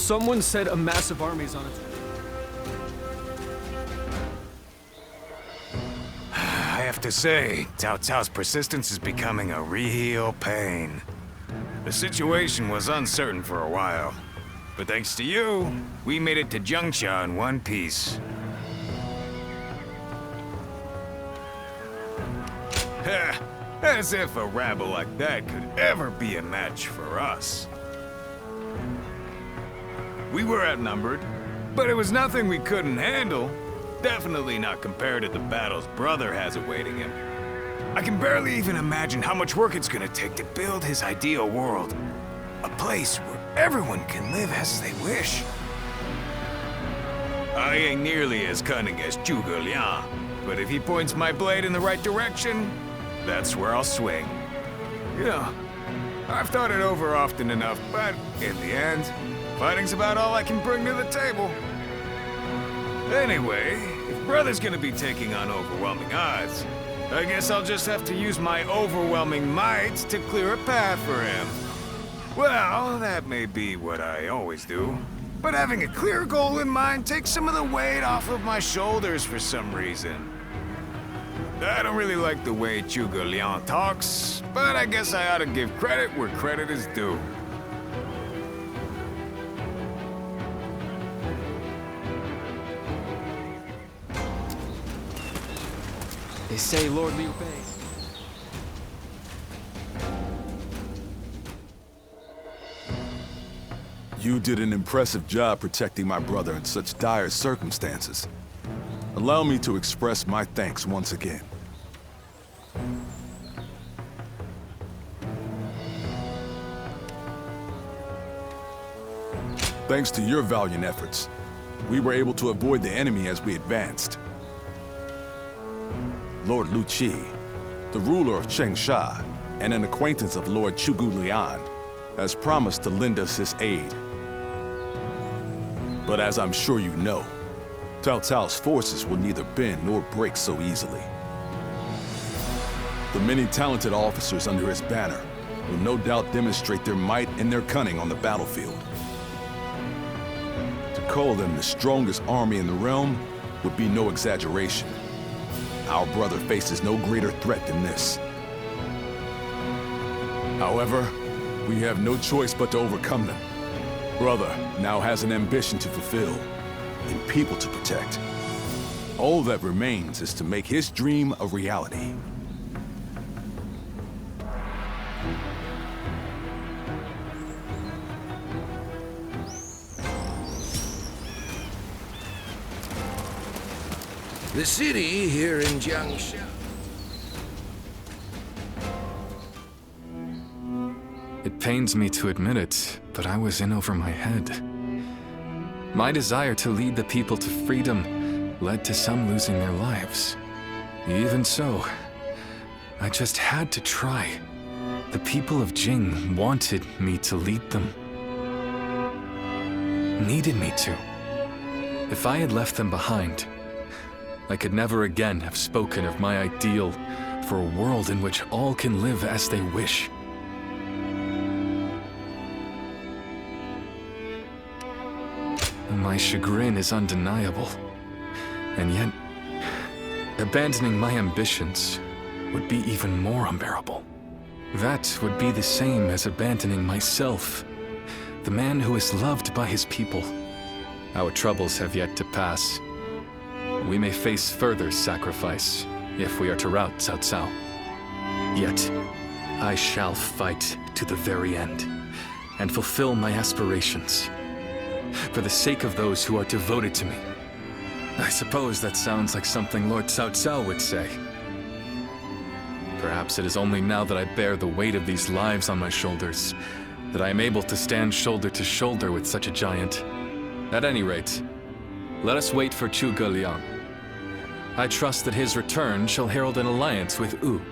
Someone said a massive army's on its way. I have to say, Cao Cao's persistence is becoming a real pain. The situation was uncertain for a while, but thanks to you, we made it to Jiangxia in one piece. Ha! As if a rabble like that could ever be a match for us. We were outnumbered, but it was nothing we couldn't handle. Definitely not compared to the battles Brother has awaiting him. I can barely even imagine how much work it's gonna take to build his ideal world. A place where everyone can live as they wish. I ain't nearly as cunning as Zhuge Liang, but if he points my blade in the right direction, that's where I'll swing. You know, I've thought it over often enough, but in the end, fighting's about all I can bring to the table. Anyway, if Brother's gonna be taking on overwhelming odds, I guess I'll just have to use my overwhelming might to clear a path for him. Well, that may be what I always do, but having a clear goal in mind takes some of the weight off of my shoulders for some reason. I don't really like the way Zhuge Liang talks, but I guess I ought to give credit where credit is due. They say Lord Liu Bei. You did an impressive job protecting my brother in such dire circumstances. Allow me to express my thanks once again. Thanks to your valiant efforts, we were able to avoid the enemy as we advanced. Lord Lu Qi, the ruler of Chengsha, and an acquaintance of Lord Zhuge Liang, has promised to lend us his aid. But as I'm sure you know, Cao Cao's forces will neither bend nor break so easily. The many talented officers under his banner will no doubt demonstrate their might and their cunning on the battlefield. To call them the strongest army in the realm would be no exaggeration. Our brother faces no greater threat than this. However, we have no choice but to overcome them. Brother now has an ambition to fulfill, and people to protect. All that remains is to make his dream a reality. The city here in Jiangxia. It pains me to admit it, but I was in over my head. My desire to lead the people to freedom led to some losing their lives. Even so, I just had to try. The people of Jing wanted me to lead them. Needed me to. If I had left them behind, I could never again have spoken of my ideal for a world in which all can live as they wish. My chagrin is undeniable, and yet, abandoning my ambitions would be even more unbearable. That would be the same as abandoning myself, the man who is loved by his people. Our troubles have yet to pass. We may face further sacrifice if we are to rout Cao Cao. Yet, I shall fight to the very end and fulfill my aspirations for the sake of those who are devoted to me. I suppose that sounds like something Lord Cao Cao would say. Perhaps it is only now that I bear the weight of these lives on my shoulders that I am able to stand shoulder to shoulder with such a giant. At any rate, let us wait for Zhuge Liang. I trust that his return shall herald an alliance with Wu.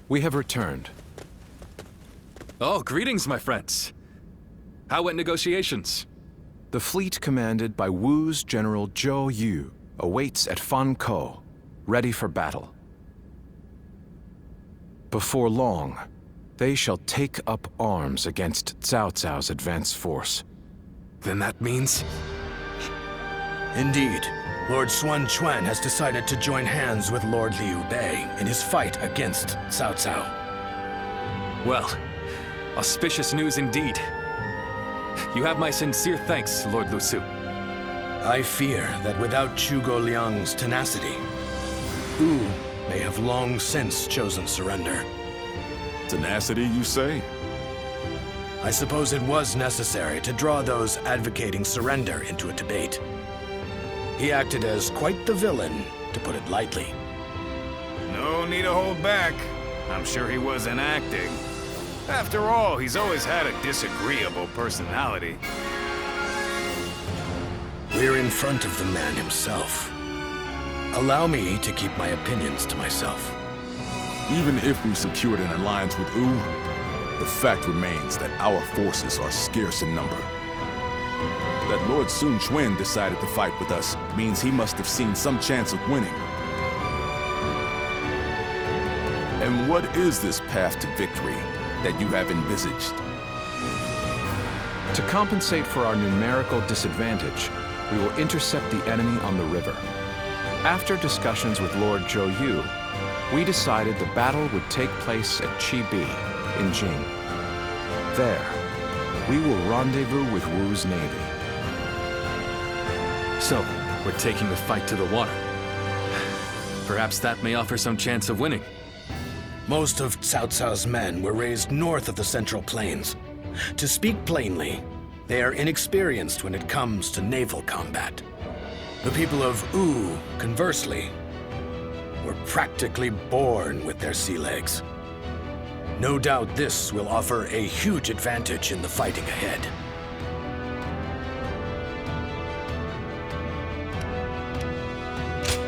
We have returned. Oh, greetings, my friends. How went negotiations? The fleet commanded by Wu's General Zhou Yu awaits at Fan Ko, ready for battle. Before long, they shall take up arms against Cao Cao's advance force. Then that means... Indeed, Lord Xuan Chuan has decided to join hands with Lord Liu Bei in his fight against Cao Cao. Well, auspicious news indeed. You have my sincere thanks, Lord Lu Su. I fear that without Zhuge Liang's tenacity, Wu may have long since chosen surrender. Tenacity, you say? I suppose it was necessary to draw those advocating surrender into a debate. He acted as quite the villain, to put it lightly. No need to hold back. I'm sure he wasn't acting. After all, he's always had a disagreeable personality. We're in front of the man himself. Allow me to keep my opinions to myself. Even if we secured an alliance with Wu, the fact remains that our forces are scarce in number. That Lord Sun Quan decided to fight with us means he must have seen some chance of winning. And what is this path to victory that you have envisaged? To compensate for our numerical disadvantage, we will intercept the enemy on the river. After discussions with Lord Zhou Yu, we decided the battle would take place at Chibi, in Jing. There, we will rendezvous with Wu's navy. So, we're taking the fight to the water. Perhaps that may offer some chance of winning. Most of Cao Cao's men were raised north of the Central Plains. To speak plainly, they are inexperienced when it comes to naval combat. The people of Wu, conversely, were practically born with their sea legs. No doubt this will offer a huge advantage in the fighting ahead.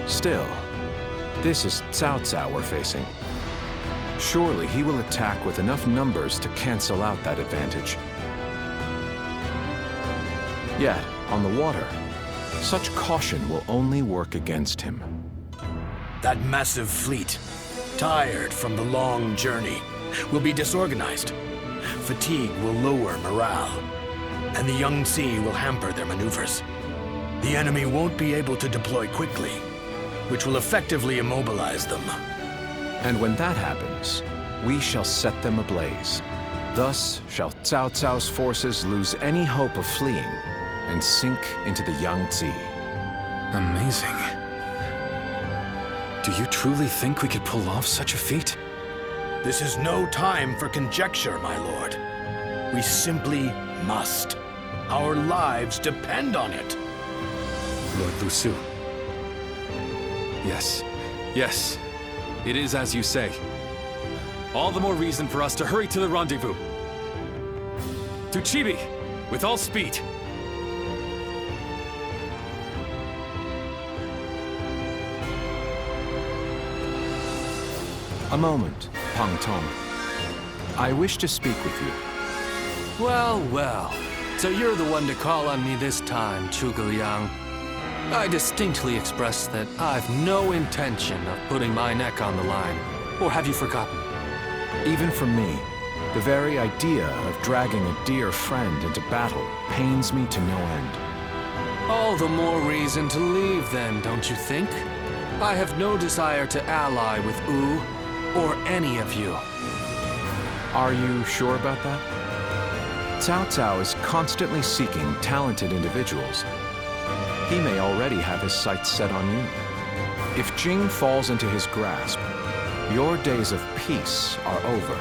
Still, this is Cao Cao we're facing. Surely he will attack with enough numbers to cancel out that advantage. Yet, on the water, such caution will only work against him. That massive fleet, tired from the long journey, will be disorganized. Fatigue will lower morale, and the Yangtze will hamper their maneuvers. The enemy won't be able to deploy quickly, which will effectively immobilize them. And when that happens, we shall set them ablaze. Thus shall Cao Cao's forces lose any hope of fleeing and sink into the Yangtze. Amazing. Do you truly think we could pull off such a feat? This is no time for conjecture, my lord. We simply must. Our lives depend on it. Lord Lu Su. Yes. Yes. It is as you say. All the more reason for us to hurry to the rendezvous. To Chibi, with all speed. A moment, Pang Tong. I wish to speak with you. Well, well. So you're the one to call on me this time, Zhuge Liang. I distinctly expressed that I've no intention of putting my neck on the line. Or have you forgotten? Even for me, the very idea of dragging a dear friend into battle pains me to no end. All the more reason to leave then, don't you think? I have no desire to ally with Wu, or any of you. Are you sure about that? Cao Cao is constantly seeking talented individuals. He may already have his sights set on you. If Jing falls into his grasp, your days of peace are over.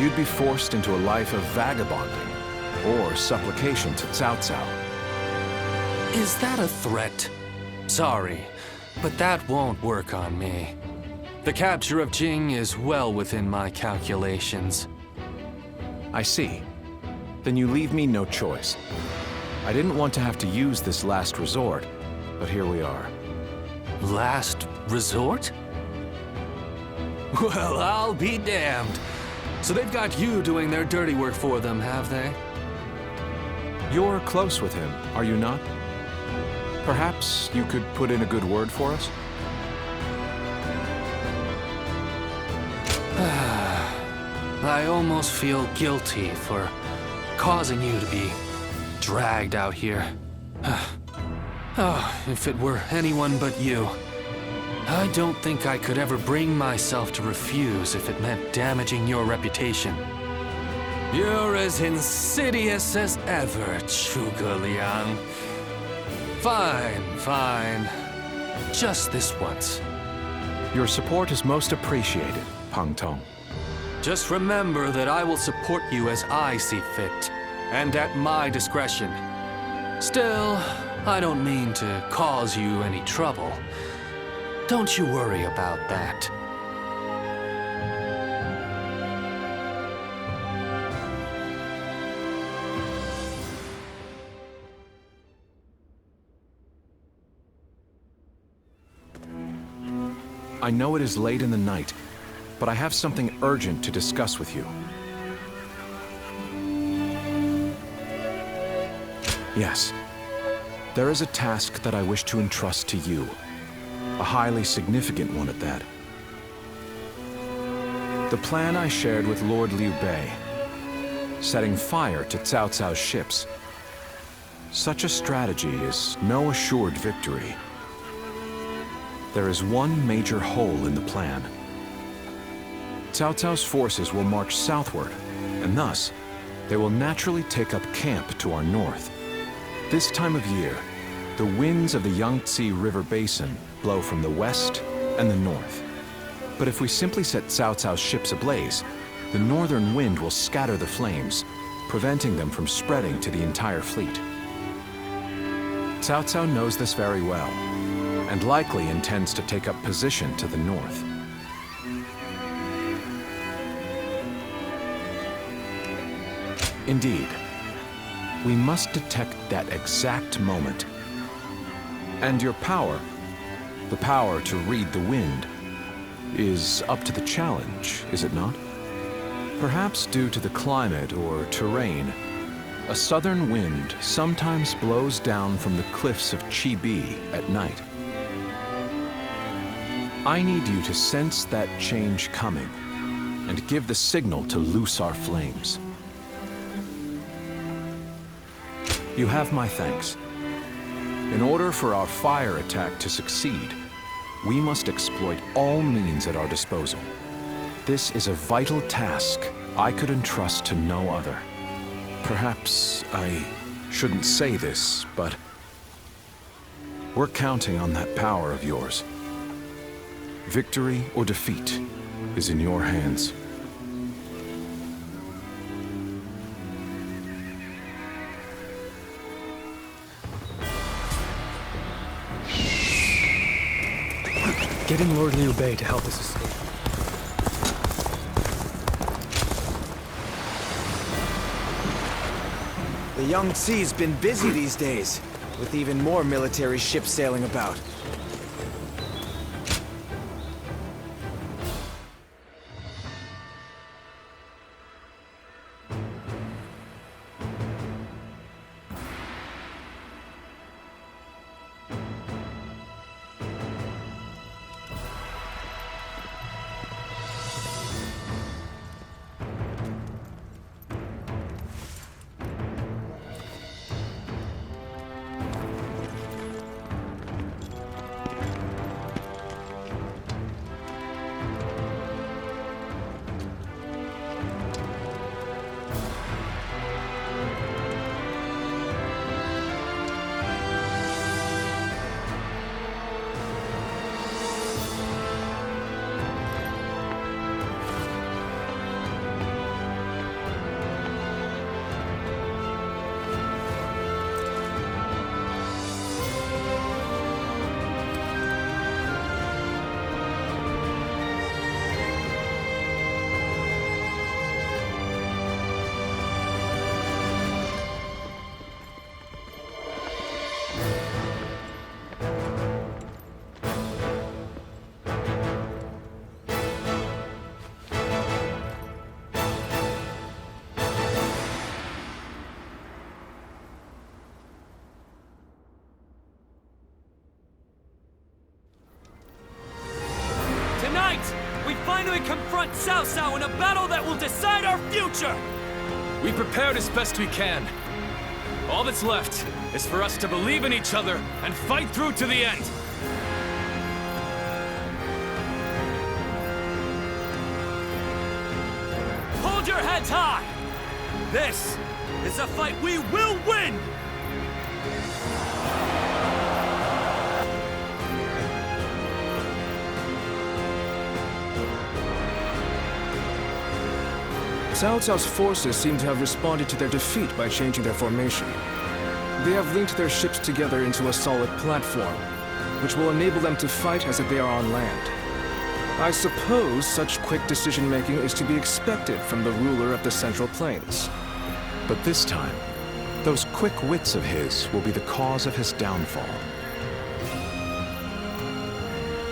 You'd be forced into a life of vagabonding or supplication to Cao Cao. Is that a threat? Sorry, but that won't work on me. The capture of Jing is well within my calculations. I see. Then you leave me no choice. I didn't want to have to use this last resort, but here we are. Last resort? Well, I'll be damned. So they've got you doing their dirty work for them, have they? You're close with him, are you not? Perhaps you could put in a good word for us? I almost feel guilty for causing you to be dragged out here. Oh, if it were anyone but you. I don't think I could ever bring myself to refuse if it meant damaging your reputation. You're as insidious as ever, Zhuge Liang. Fine, fine. Just this once. Your support is most appreciated, Pang Tong. Just remember that I will support you as I see fit, and at my discretion. Still, I don't mean to cause you any trouble. Don't you worry about that. I know it is late in the night, but I have something urgent to discuss with you. Yes. There is a task that I wish to entrust to you. A highly significant one at that. The plan I shared with Lord Liu Bei, setting fire to Cao Cao's ships. Such a strategy is no assured victory. There is one major hole in the plan. Cao Cao's forces will march southward, and thus, they will naturally take up camp to our north. This time of year, the winds of the Yangtze River Basin blow from the west and the north. But if we simply set Cao Cao's ships ablaze, the northern wind will scatter the flames, preventing them from spreading to the entire fleet. Cao Cao knows this very well, and likely intends to take up position to the north. Indeed, we must detect that exact moment. And your power, the power to read the wind, is up to the challenge, is it not? Perhaps due to the climate or terrain, a southern wind sometimes blows down from the cliffs of Chibi at night. I need you to sense that change coming and give the signal to loose our flames. You have my thanks. In order for our fire attack to succeed, we must exploit all means at our disposal. This is a vital task I could entrust to no other. Perhaps I shouldn't say this, but we're counting on that power of yours. Victory or defeat is in your hands. Getting Lord Liu Bei to help us escape. The Yangtze's been busy these days, with even more military ships sailing about. we confront Cao Cao in a battle that will decide our future! We prepared as best we can. All that's left is for us to believe in each other and fight through to the end. Hold your heads high! This is a fight we will win! Cao Cao's forces seem to have responded to their defeat by changing their formation. They have linked their ships together into a solid platform, which will enable them to fight as if they are on land. I suppose such quick decision-making is to be expected from the ruler of the Central Plains. But this time, those quick wits of his will be the cause of his downfall.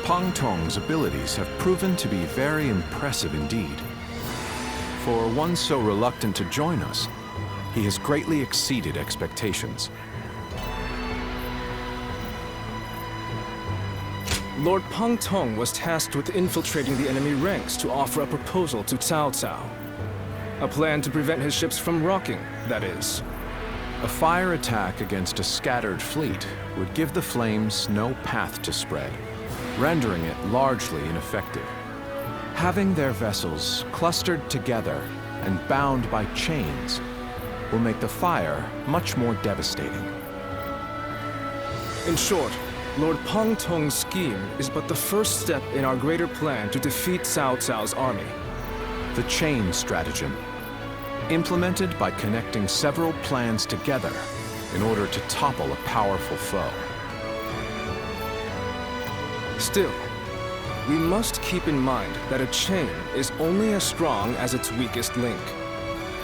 Pang Tong's abilities have proven to be very impressive indeed. For one so reluctant to join us, he has greatly exceeded expectations. Lord Pang Tong was tasked with infiltrating the enemy ranks to offer a proposal to Cao Cao. A plan to prevent his ships from rocking, that is. A fire attack against a scattered fleet would give the flames no path to spread, rendering it largely ineffective. Having their vessels clustered together and bound by chains will make the fire much more devastating. In short, Lord Pang Tong's scheme is but the first step in our greater plan to defeat Cao Cao's army. The chain stratagem, implemented by connecting several plans together in order to topple a powerful foe. Still, we must keep in mind that a chain is only as strong as its weakest link.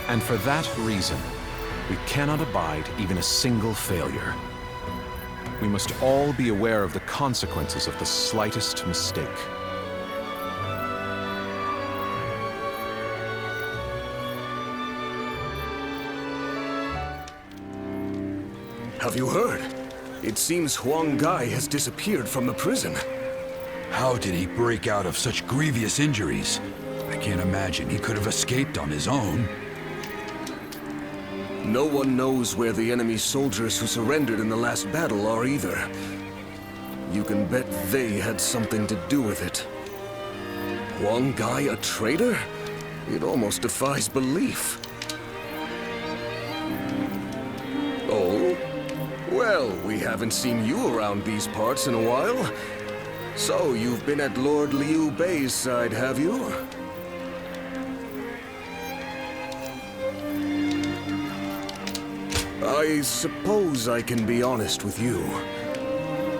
And for that reason, we cannot abide even a single failure. We must all be aware of the consequences of the slightest mistake. Have you heard? It seems Huang Gai has disappeared from the prison. How did he break out of such grievous injuries? I can't imagine he could have escaped on his own. No one knows where the enemy soldiers who surrendered in the last battle are either. You can bet they had something to do with it. Huang Gai a traitor? It almost defies belief. Oh? Well, we haven't seen you around these parts in a while. So, you've been at Lord Liu Bei's side, have you? I suppose I can be honest with you.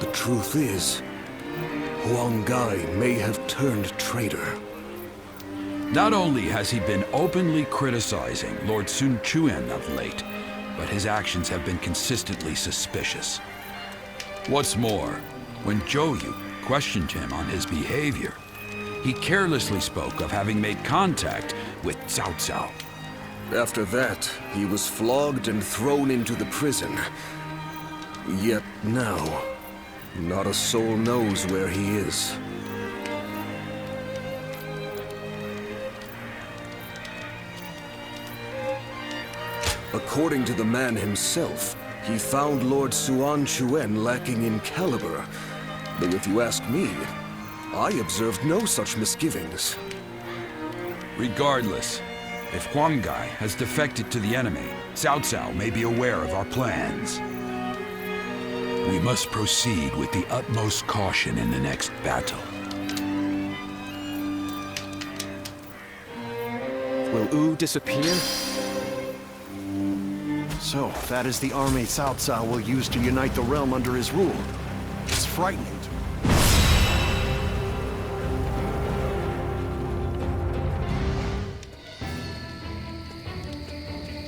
The truth is, Huang Gai may have turned traitor. Not only has he been openly criticizing Lord Sun Quan of late, but his actions have been consistently suspicious. What's more, when Zhou Yu questioned him on his behavior, he carelessly spoke of having made contact with Cao Cao. After that, he was flogged and thrown into the prison. Yet now, not a soul knows where he is. According to the man himself, he found Lord Suan Chuen lacking in caliber. Though if you ask me, I observed no such misgivings. Regardless, if Huang Gai has defected to the enemy, Cao Cao may be aware of our plans. We must proceed with the utmost caution in the next battle. Will Wu disappear? So, that is the army Cao Cao will use to unite the realm under his rule. It's frightening.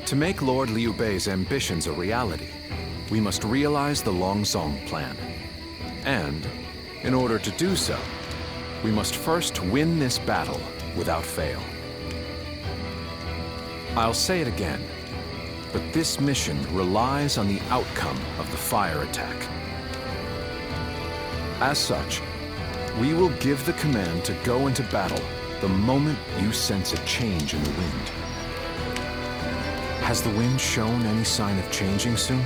To make Lord Liu Bei's ambitions a reality, we must realize the Longzong plan. And, in order to do so, we must first win this battle without fail. I'll say it again, but this mission relies on the outcome of the fire attack. As such, we will give the command to go into battle the moment you sense a change in the wind. Has the wind shown any sign of changing soon?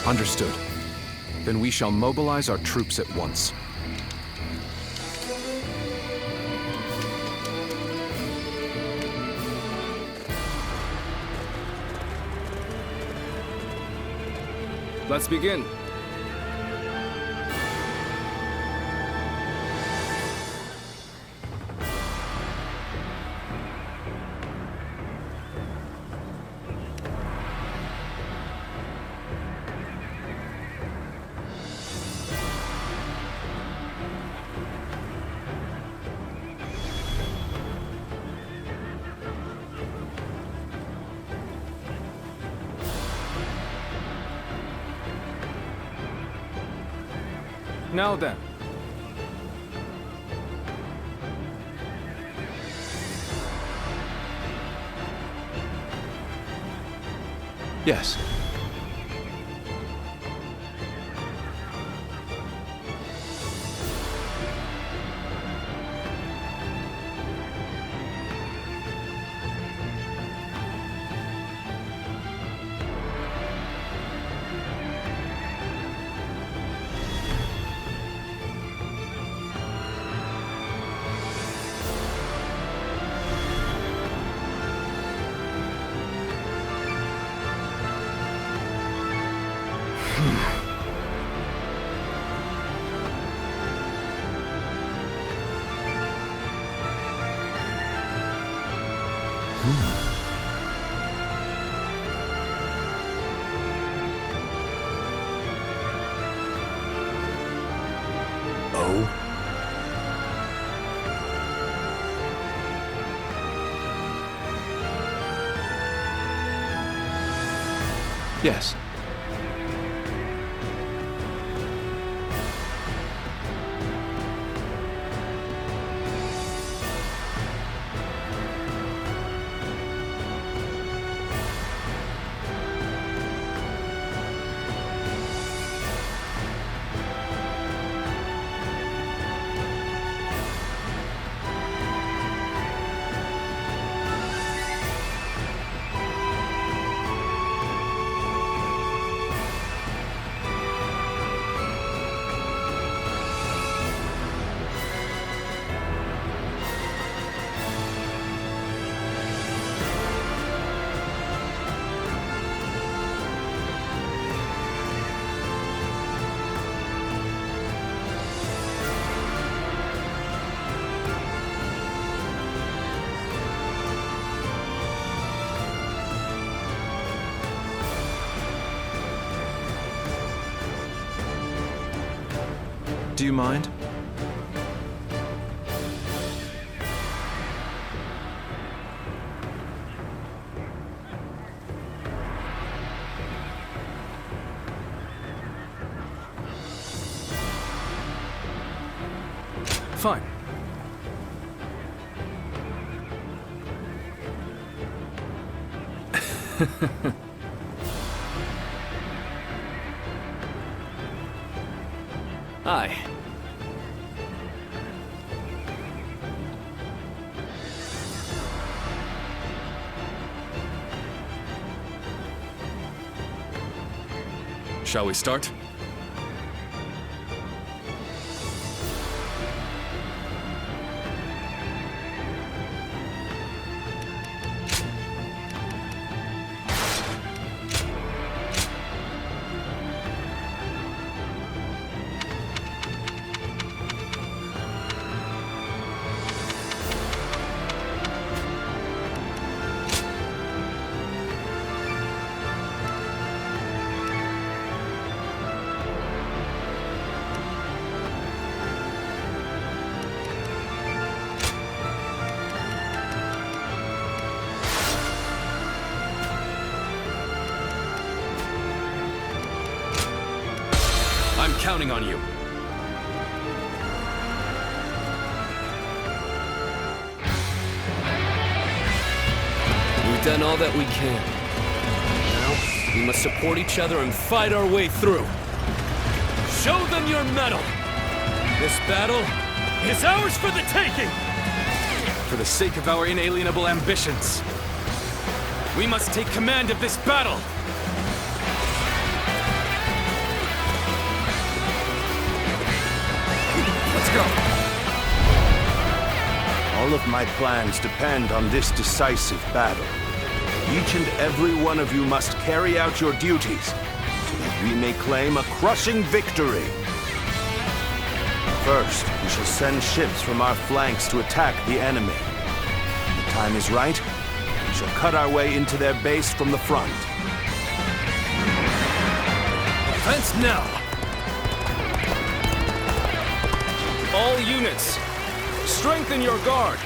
Understood. Then we shall mobilize our troops at once. Let's begin. Now then. Yes. Oh? Yes. Do you mind? Fine. Aye. Shall we start? I'm counting on you. We've done all that we can. Now, we must support each other and fight our way through. Show them your mettle! This battle is ours for the taking! For the sake of our inalienable ambitions, we must take command of this battle! Let's go! All of my plans depend on this decisive battle. Each and every one of you must carry out your duties so that we may claim a crushing victory. First, we shall send ships from our flanks to attack the enemy. When the time is right, we shall cut our way into their base from the front. Advance now! All units, strengthen your guard.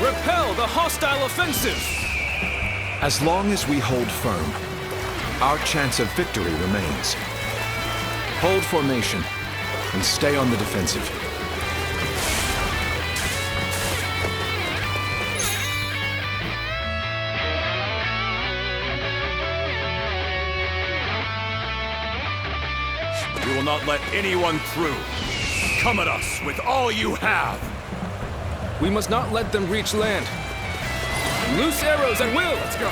Repel the hostile offensive. As long as we hold firm, our chance of victory remains. Hold formation and stay on the defensive. We will not let anyone through. Come at us with all you have. We must not let them reach land. Loose arrows at will! Let's go!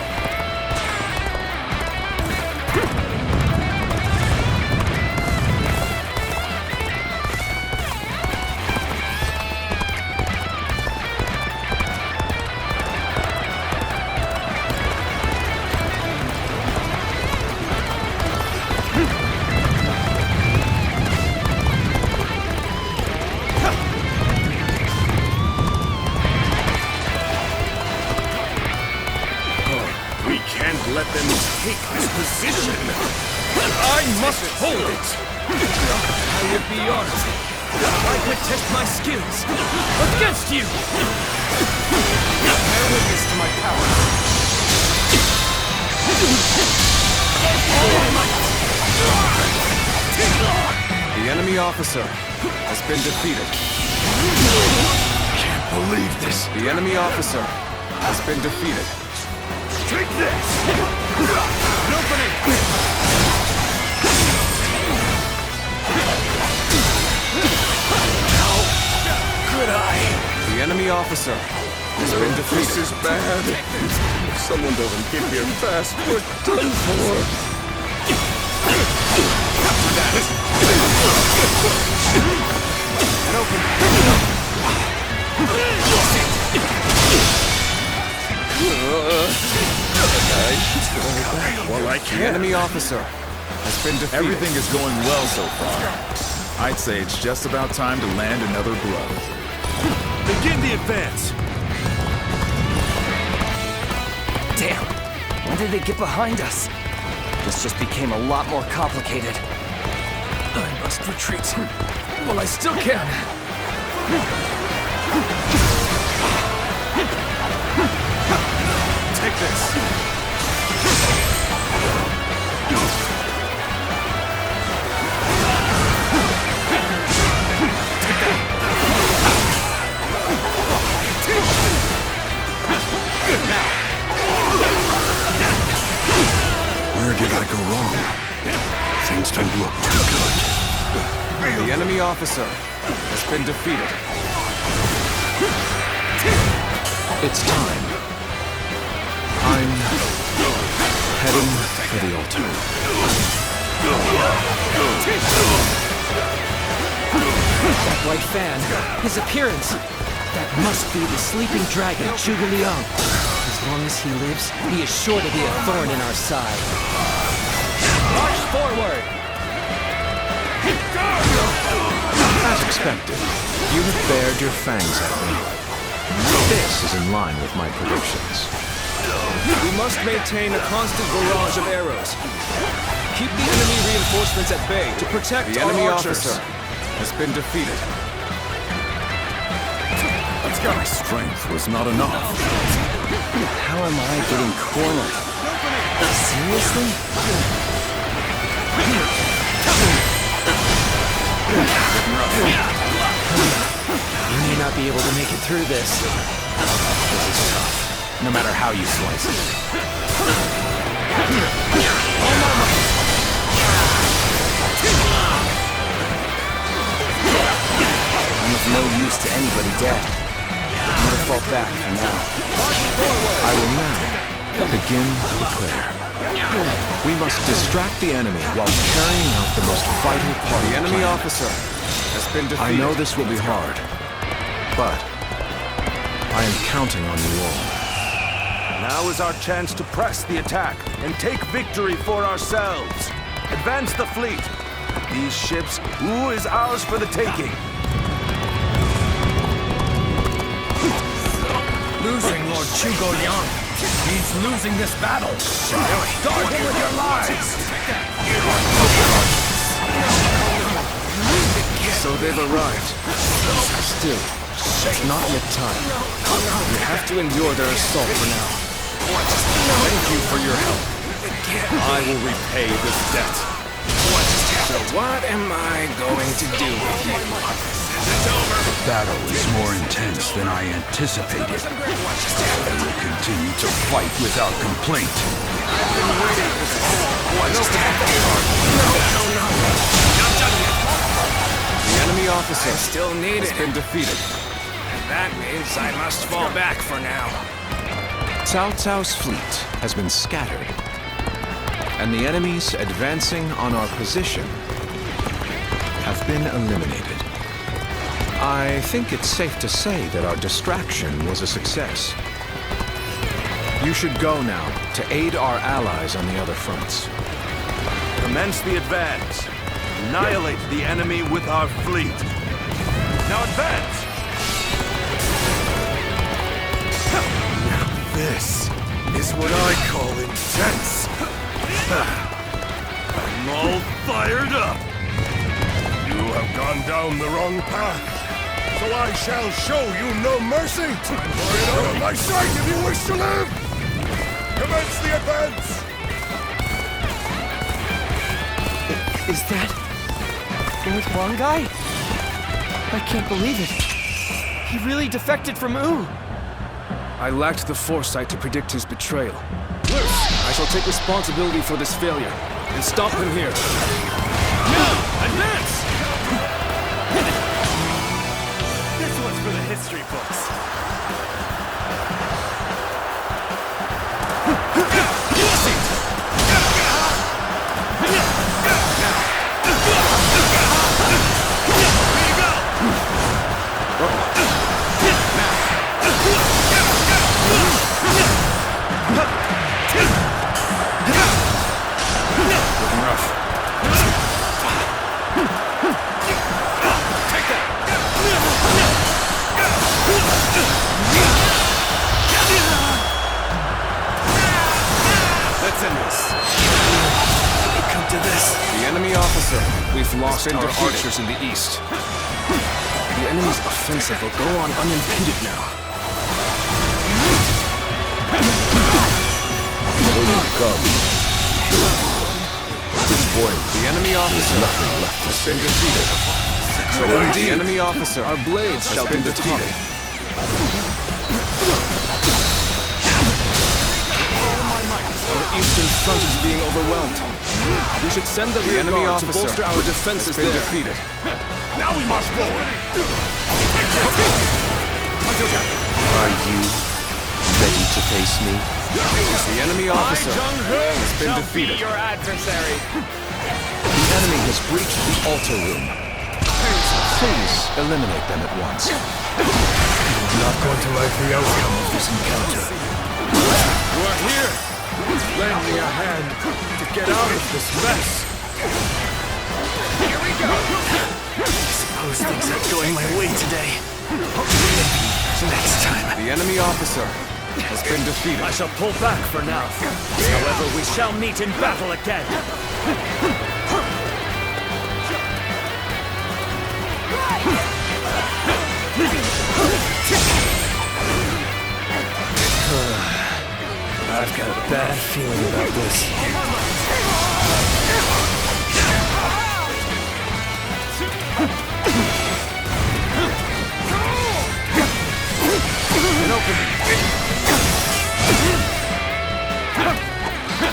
Let them take this position. I must hold it! I would be honest. I could test my skills against you! Bear witness to my power. The enemy officer has been defeated. Can't believe this. The enemy officer has been defeated. Take this! An opening! How could I? The enemy officer has been defeated. This is bad. If someone doesn't get here fast, we're done for. An opening! Well, I can't. The enemy officer has been defeated. Everything is going well so far. I'd say it's just about time to land another blow. Begin the advance! Damn! When did they get behind us? This just became a lot more complicated. I must retreat. Well, I still can. Take this! Where did I go wrong? Things don't look too good. The enemy officer has been defeated. It's time. I'm heading for the altar. That white fan, his appearance. That must be the sleeping dragon, Zhuge Liang. As long as he lives, he is sure to be a thorn in our side. March forward! As expected, you have bared your fangs at me. This is in line with my predictions. We must maintain a constant barrage of arrows. Keep the enemy reinforcements at bay to protect The our enemy archers. officer has been defeated. Let's go. My strength was not enough. How am I getting cornered? Seriously? You may not be able to make it through this. This is tough, no matter how you slice it. already dead. You better fall back for now. I will now begin the prayer. We must distract the enemy while carrying out the most vital part of The enemy plan. officer has been defeated. I know this will be hard, but I am counting on you all. Now is our chance to press the attack and take victory for ourselves. Advance the fleet. These ships, Wu is ours for the taking. Losing Lord Chugo Liang means losing this battle. Guard him with your lives! So they've arrived. Still, it's not yet time. We have to endure their assault for now. Thank you for your help. I will repay this debt. So what am I going to do with you? The battle is more intense than I anticipated. I will continue to fight without complaint. The enemy officer Still needed. has been defeated. That means I must fall back for now. Cao Cao's fleet has been scattered, and the enemies advancing on our position have been eliminated. I think it's safe to say that our distraction was a success. You should go now to aid our allies on the other fronts. Commence the advance. Annihilate the enemy with our fleet. Now advance! This is what I call intense. I'm all fired up. You have gone down the wrong path, so I shall show you no mercy. Get out of my sight if you wish to live. Commence the advance. Is that Lord Huang guy? I can't believe it. He really defected from Wu. I lacked the foresight to predict his betrayal. I shall take responsibility for this failure and stop him here. Advance! This one's for the history books. Let's end this. It come to this. The enemy officer. We've lost our archers in the east. The enemy's offensive will go on unimpeded now. Will you come? At this point, The enemy officer has been defeated. So the enemy officer, our blades shall be defeated. Our eastern front is being overwhelmed. We should send the rear enemy guard to officer bolster our defenses has been there. defeated. Now we must forward. are you ready to face me? The enemy officer has been defeated. Your adversary. The enemy has breached the altar room. Please eliminate them at once. Not going to like the outcome of this encounter. You are here. Lend me a hand to get out of this mess. Here we go. Suppose things aren't going my way today. Next time. The enemy officer has been defeated. I shall pull back for now. However, we shall meet in battle again. I've got a bad feeling about this. An opening.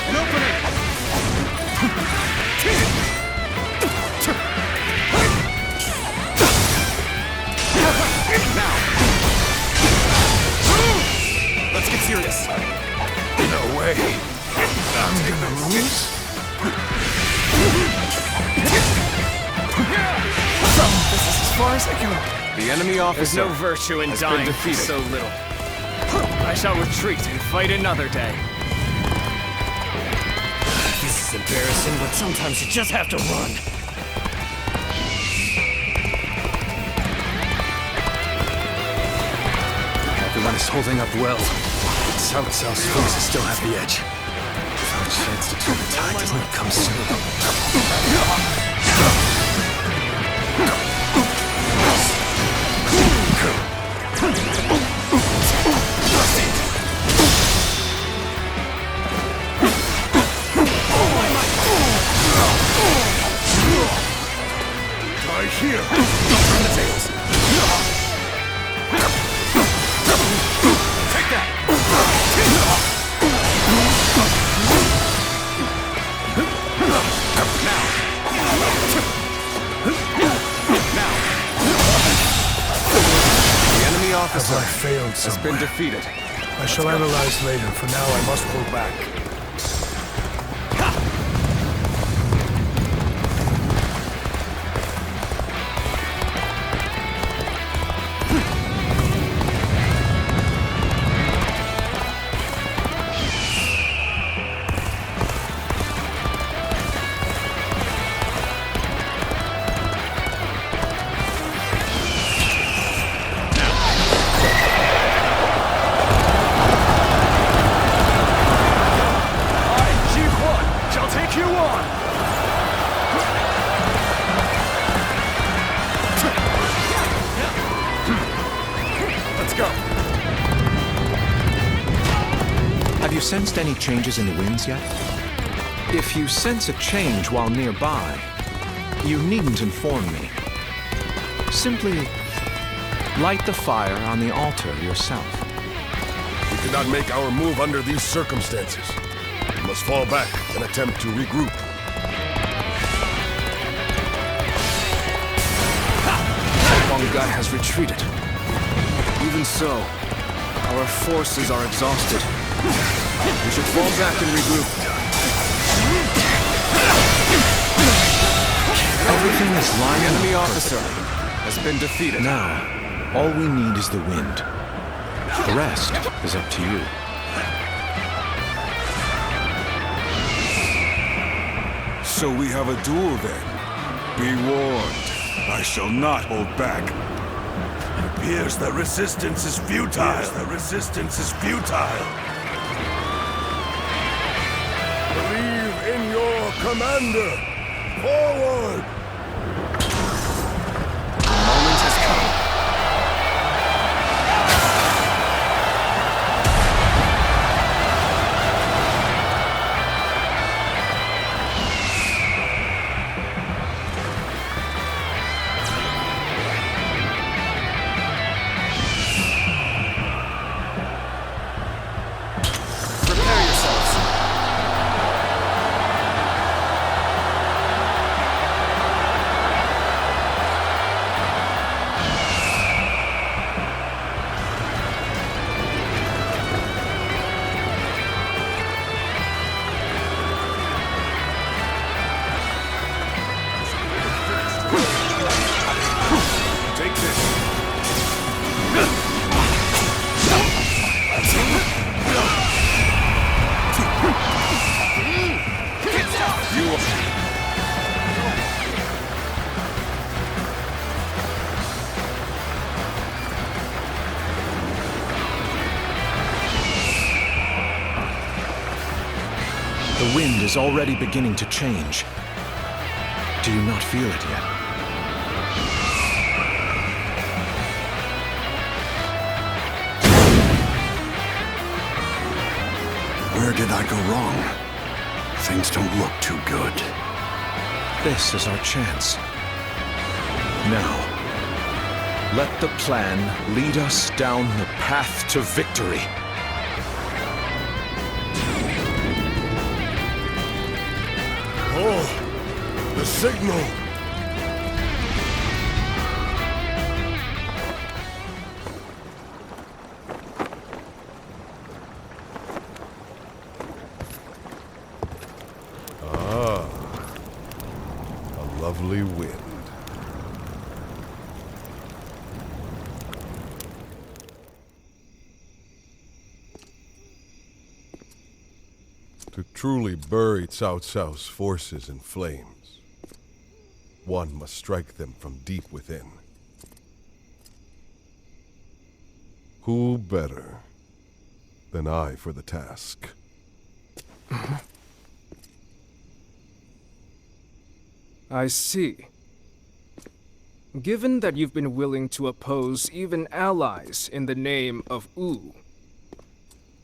An opening. Now. I'm gonna lose? So, this is as far as I go. The enemy There's officer no virtue in has been dying defeated. so little. I shall retreat and fight another day. This is embarrassing, but sometimes you just have to run. Everyone is holding up well. Cao Cao's forces still have the edge. If our chance to turn the tide does not come soon. Here! Turn the tables! Take that! Now! The enemy officer I failed has been defeated. I shall analyze later. For now, I must pull back. Have you sensed any changes in the winds yet? If you sense a change while nearby, you needn't inform me. Simply light the fire on the altar yourself. We could not make our move under these circumstances. We must fall back and attempt to regroup. Huang Gai has retreated. Even so, our forces are exhausted. We should fall back and regroup. Everything is The lining enemy up officer has been defeated. Now, all we need is the wind. The rest is up to you. So we have a duel then. Be warned, I shall not hold back. It appears the resistance is futile. Believe in your commander. Forward! The moment has come. Prepare yourselves. Take this. The wind is already beginning to change. Do you not feel it yet? Where did I go wrong? Things don't look too good. This is our chance. Now, let the plan lead us down the path to victory. Oh, the signal! lovely wind. To truly bury Cao Cao's forces in flames, one must strike them from deep within. Who better than I for the task? I see. Given that you've been willing to oppose even allies in the name of Wu,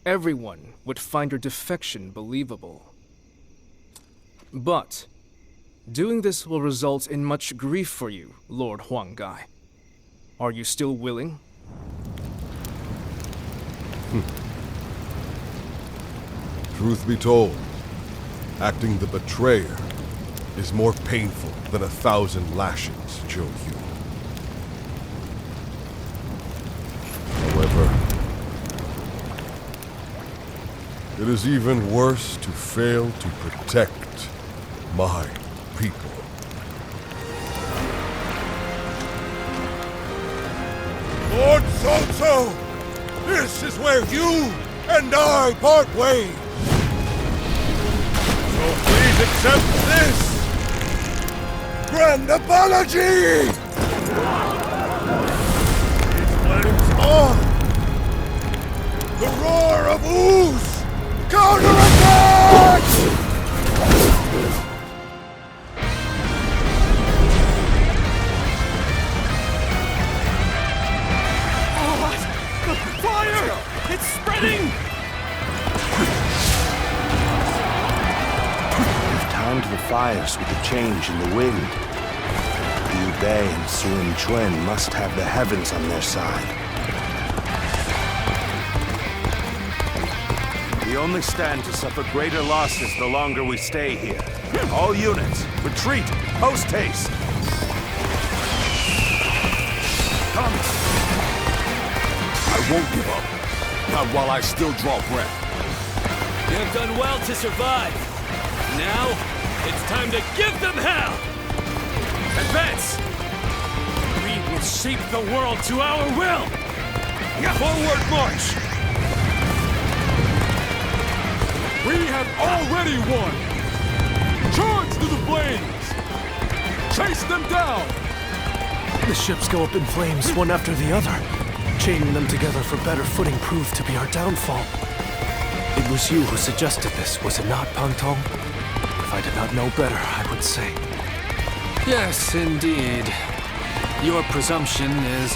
everyone would find your defection believable. But doing this will result in much grief for you, Lord Huanggai. Are you still willing? Truth be told, acting the betrayer is more painful than 1,000 lashings, Zhou Yu. However, it is even worse to fail to protect my people. Lord Cao Cao, this is where you and I part ways. So please accept this grand apology! These flames on! The roar of ooze! Counterattack! Fire! It's spreading! We've timed the fires with the change in the wind. Liu Bei and Sun Quan must have the heavens on their side. We only stand to suffer greater losses the longer we stay here. All units, retreat, post haste! Come! I won't give up. Not while I still draw breath. You have done well to survive. Now, it's time to give them hell! Advance! We will shape the world to our will! Forward march! We have already won! Charge to the flames! Chase them down! The ships go up in flames, one after the other. Chaining them together for better footing proved to be our downfall. It was you who suggested this, was it not, Pang Tong? If I did not know better, I would say. Yes, indeed. Your presumption is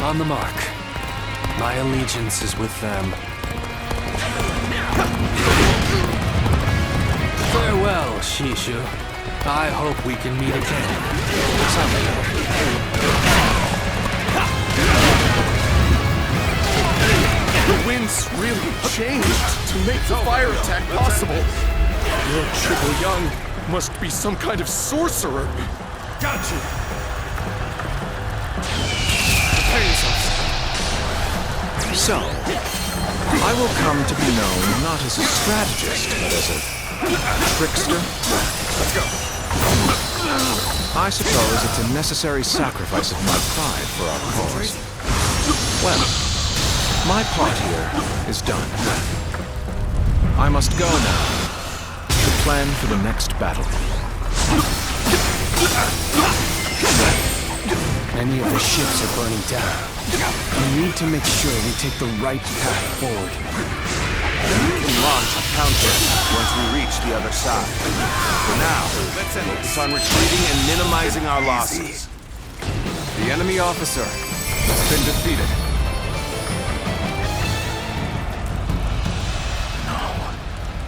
on the mark. My allegiance is with them. Farewell, Shishu. I hope we can meet again. Someday. The winds really changed to make the fire attack possible. Your Zhuge Liang must be some kind of sorcerer. Got you! Prepare yourselves. So, I will come to be known not as a strategist, but as a trickster. Let's go. I suppose it's a necessary sacrifice of my pride for our cause. Well, my part here is done. I must go now to plan for the next battle. Many of the ships are burning down. We need to make sure we take the right path forward. We can launch a counter once we reach the other side. For now, let's focus on retreating and minimizing our losses. The enemy officer has been defeated.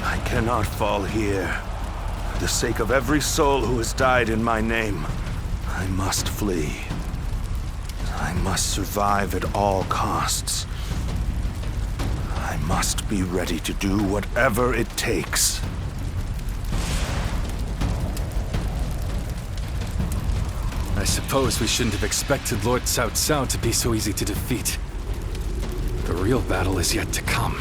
I cannot fall here. For the sake of every soul who has died in my name, I must flee. I must survive at all costs. I must be ready to do whatever it takes. I suppose we shouldn't have expected Lord Cao Cao to be so easy to defeat. The real battle is yet to come.